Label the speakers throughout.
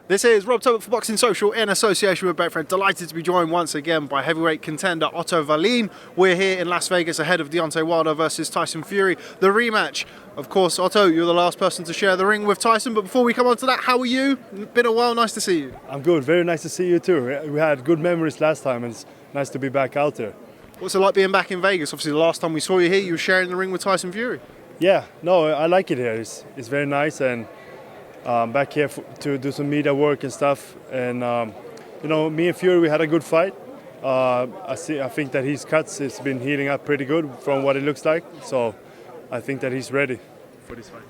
Speaker 1: This is Rob Tobert for Boxing Social in association with Betfred. Delighted to be joined once again by heavyweight contender Otto Wallin. We're here in Las Vegas ahead of Deontay Wilder versus Tyson Fury, the rematch. Of course, Otto, you're the last person to share the ring with Tyson, but before we come on to that, how are you? Been a while, nice to see you.
Speaker 2: I'm good, very nice to see you too. We had good memories last time and it's nice to be back out there.
Speaker 1: What's it like being back in Vegas? Obviously, the last time we saw you here, you were sharing the ring with Tyson Fury.
Speaker 2: Yeah, no, I like it here. It's very nice, and back here to do some media work and stuff. And me and Fury, we had a good fight. I think that his cuts has been healing up pretty good from what it looks like. So I think that he's ready for this fight.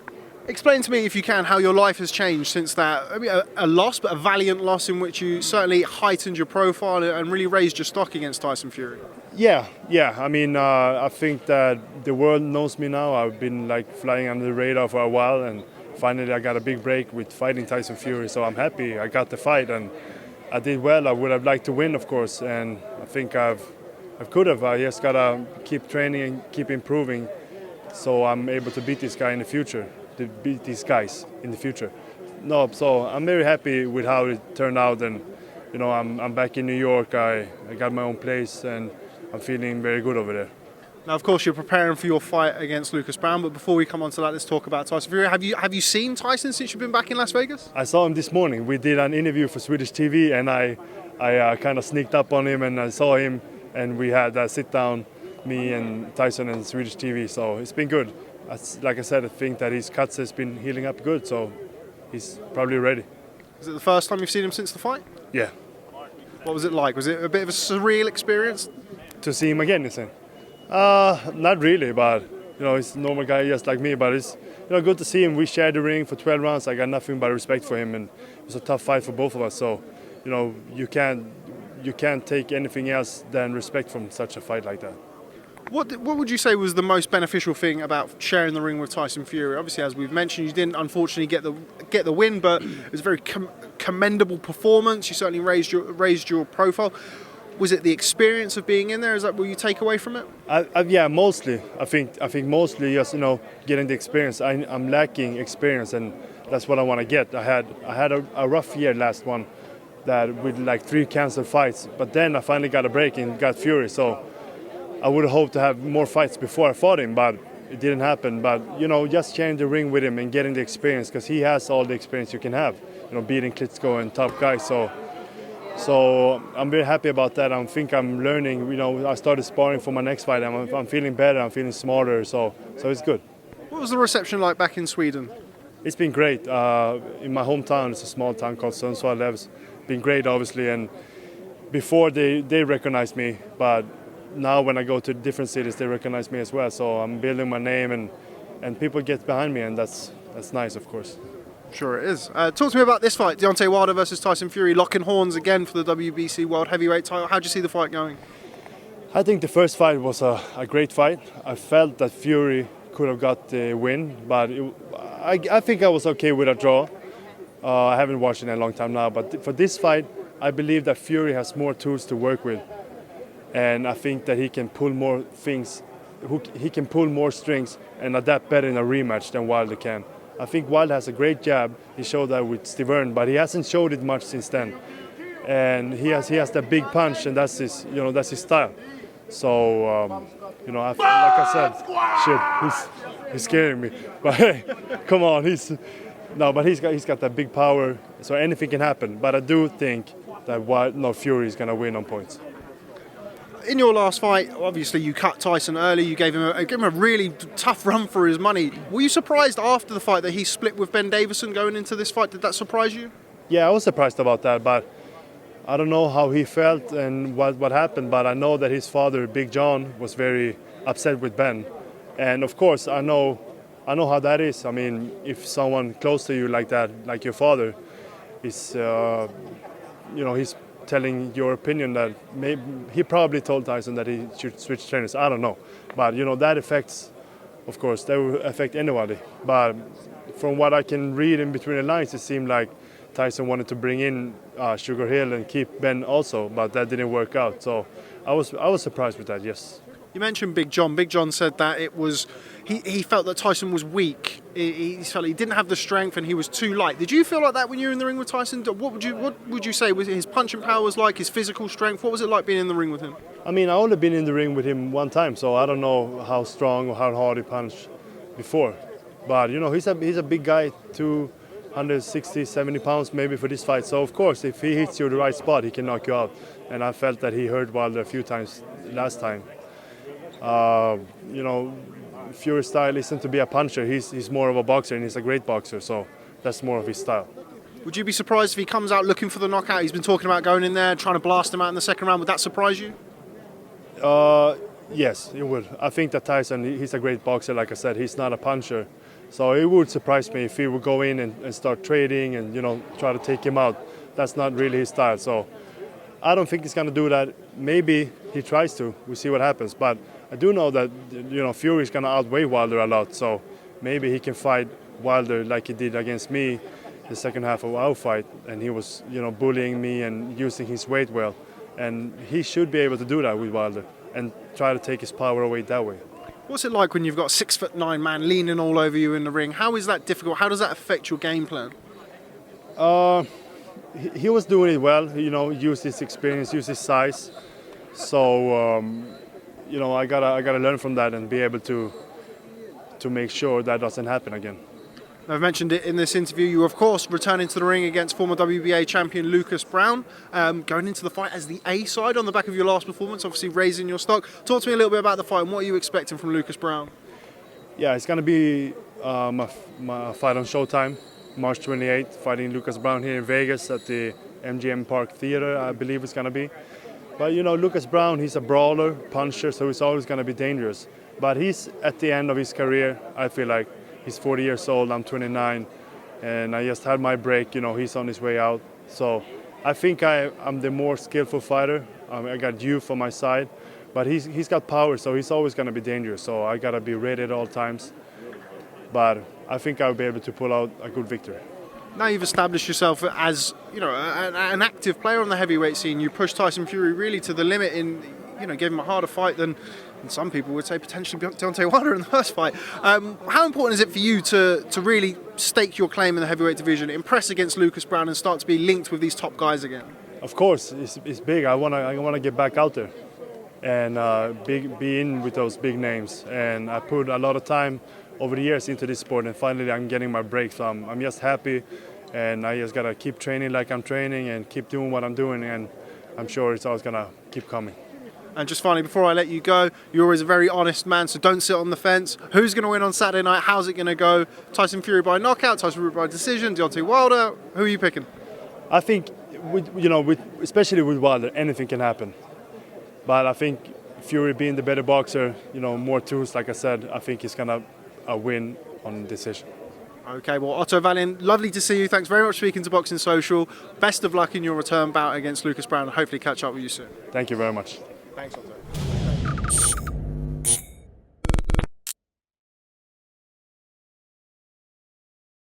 Speaker 1: Explain to me, if you can, how your life has changed since that. I mean, a loss, but a valiant loss in which you certainly heightened your profile and really raised your stock against Tyson Fury.
Speaker 2: Yeah. I mean, I think that the world knows me now. I've been like flying under the radar for a while, and finally I got a big break with fighting Tyson Fury. So I'm happy I got the fight, and I did well. I would have liked to win, of course, and I think I could have. I just gotta keep training and keep improving, so I'm able to beat this guy in the future. To beat these guys in the future. No, so I'm very happy with how it turned out, and I'm back in New York. I got my own place, and I'm feeling very good over there.
Speaker 1: Now, of course, you're preparing for your fight against Browne, but before we come on to that, let's talk about Tyson Fury. Have you seen Tyson since you've been back in Las Vegas?
Speaker 2: I saw him this morning. We did an interview for Swedish TV, and I kind of sneaked up on him, and I saw him, and we had a sit down, me and Tyson and Swedish TV. So it's been good. Like I said, I think that his cuts has been healing up good, so he's probably ready.
Speaker 1: Is it the first time you've seen him since the fight?
Speaker 2: Yeah.
Speaker 1: What was it like? Was it a bit of a surreal experience?
Speaker 2: To see him again, you saying? Not really, but he's a normal guy just like me. But it's good to see him. We shared the ring for 12 rounds. I got nothing but respect for him, and it was a tough fight for both of us. So you can't take anything else than respect from such a fight like that.
Speaker 1: What would you say was the most beneficial thing about sharing the ring with Tyson Fury? Obviously, as we've mentioned, you didn't unfortunately get the win, but it was a very commendable performance. You certainly raised your profile. Was it the experience of being in there? Is that what you take away from it?
Speaker 2: Yeah, mostly. I think mostly just getting the experience. I'm lacking experience, and that's what I want to get. I had a rough year last one, that with like 3 canceled fights, but then I finally got a break and got Fury. So I would have hoped to have more fights before I fought him, but it didn't happen. But just sharing the ring with him and getting the experience, because he has all the experience you can have. Beating Klitschko and top guys. So I'm very happy about that. I think I'm learning. I started sparring for my next fight. I'm feeling better. I'm feeling smarter. So it's good.
Speaker 1: What was the reception like back in Sweden?
Speaker 2: It's been great. In my hometown, it's a small town called Sundsvall. It's been great, obviously. And before they recognized me, but now when I go to different cities, they recognize me as well. So I'm building my name, and people get behind me, and that's nice, of course.
Speaker 1: Sure it is. Talk to me about this fight, Deontay Wilder versus Tyson Fury, locking horns again for the WBC World Heavyweight title. How do you see the fight going?
Speaker 2: I think the first fight was a great fight. I felt that Fury could have got the win, but I think I was okay with a draw. I haven't watched it in a long time now, but for this fight, I believe that Fury has more tools to work with. And I think that he can pull more things, he can pull more strings and adapt better in a rematch than Wilder can. I think Wilder has a great jab. He showed that with Steve Earn, but he hasn't showed it much since then. And he has that big punch, and that's his style. So like I said, he's scaring me. But hey, come on, he's got that big power. So anything can happen. But I do think that Fury is gonna win on points.
Speaker 1: In your last fight, obviously you cut Tyson early. You gave him a really tough run for his money. Were you surprised after the fight that he split with Ben Davidson going into this fight? Did that surprise you?
Speaker 2: Yeah, I was surprised about that, but I don't know how he felt and what happened. But I know that his father, Big John, was very upset with Ben, and of course I know how that is. I mean, if someone close to you like that, like your father, is he's telling your opinion, that maybe he probably told Tyson that he should switch trainers. I don't know, but that affects, of course, that will affect anybody. But from what I can read in between the lines, it seemed like Tyson wanted to bring in Sugar Hill and keep Ben also, but that didn't work out. So I was surprised with that. Yes.
Speaker 1: You mentioned Big John. Big John said that it was he felt that Tyson was weak. He felt he didn't have the strength and he was too light. Did you feel like that when you were in the ring with Tyson? What would you say was his punching power was like, his physical strength? What was it like being in the ring with him?
Speaker 2: I mean, I only been in the ring with him one time, so I don't know how strong or how hard he punched before. But you know, he's a big guy, 260, 70 pounds maybe for this fight. So of course, if he hits you in the right spot, he can knock you out. And I felt that he hurt Wilder a few times last time. You know, Fury's style isn't to be a puncher. He's more of a boxer, and he's a great boxer. So that's more of his style.
Speaker 1: Would you be surprised if he comes out looking for the knockout? He's been talking about going in there, trying to blast him out in the second round. Would that surprise you?
Speaker 2: Yes, it would. I think that Tyson, he's a great boxer. Like I said, he's not a puncher. So it would surprise me if he would go in and start trading and, you know, try to take him out. That's not really his style. So I don't think he's going to do that. Maybe he tries to. We'll see what happens. But I do know that, you know, Fury's going to outweigh Wilder a lot. So maybe he can fight Wilder like he did against me the second half of our fight. And he was, you know, bullying me and using his weight well. And he should be able to do that with Wilder and try to take his power away that way.
Speaker 1: What's it like when you've got a 6'9" man leaning all over you in the ring? How is that difficult? How does that affect your game plan?
Speaker 2: He was doing it well, you know, used his experience, used his size. So, you know, I gotta learn from that and be able to make sure that doesn't happen again.
Speaker 1: I've mentioned it in this interview. You, of course, returning to the ring against former WBA champion Lucas Browne, going into the fight as the A side on the back of your last performance, obviously raising your stock. Talk to me a little bit about the fight and what are you expecting from Lucas Browne?
Speaker 2: Yeah, it's going to be my fight on Showtime, March 28th, fighting Lucas Browne here in Vegas at the MGM Park Theater, I believe it's going to be. But, you know, Lucas Browne, he's a brawler, puncher, so he's always going to be dangerous. But he's at the end of his career, I feel like. He's 40 years old, I'm 29, and I just had my break, you know, he's on his way out. So I think I'm the more skillful fighter. I got youth on my side, but he's got power, so he's always going to be dangerous. So I got to be ready at all times. But I think I'll be able to pull out a good victory.
Speaker 1: Now you've established yourself as, you know, an active player on the heavyweight scene. You pushed Tyson Fury really to the limit in, you know, gave him a harder fight than some people would say potentially Deontay Wilder in the first fight. How important is it for you to really stake your claim in the heavyweight division, impress against Lucas Browne and start to be linked with these top guys again?
Speaker 2: Of course, it's big. I wanna get back out there and be in with those big names. And I put a lot of time over the years into this sport, and finally I'm getting my break. So I'm just happy, and I just gotta keep training like I'm training and keep doing what I'm doing, and I'm sure it's always gonna keep coming.
Speaker 1: And just finally, before I let you go, you're always a very honest man, so don't sit on the fence. Who's going to win on Saturday night? How's it going to go? Tyson Fury by knockout, Tyson Fury by decision, Deontay Wilder? Who are you picking?
Speaker 2: I think, especially with Wilder, anything can happen. But I think Fury being the better boxer, you know, more tools, like I said, I think he's going to win on decision.
Speaker 1: Okay, well, Otto Wallin, lovely to see you. Thanks very much for speaking to Boxing Social. Best of luck in your return bout against Lucas Browne, and hopefully catch up with you soon.
Speaker 2: Thank you very much.
Speaker 1: Thanks, Otto.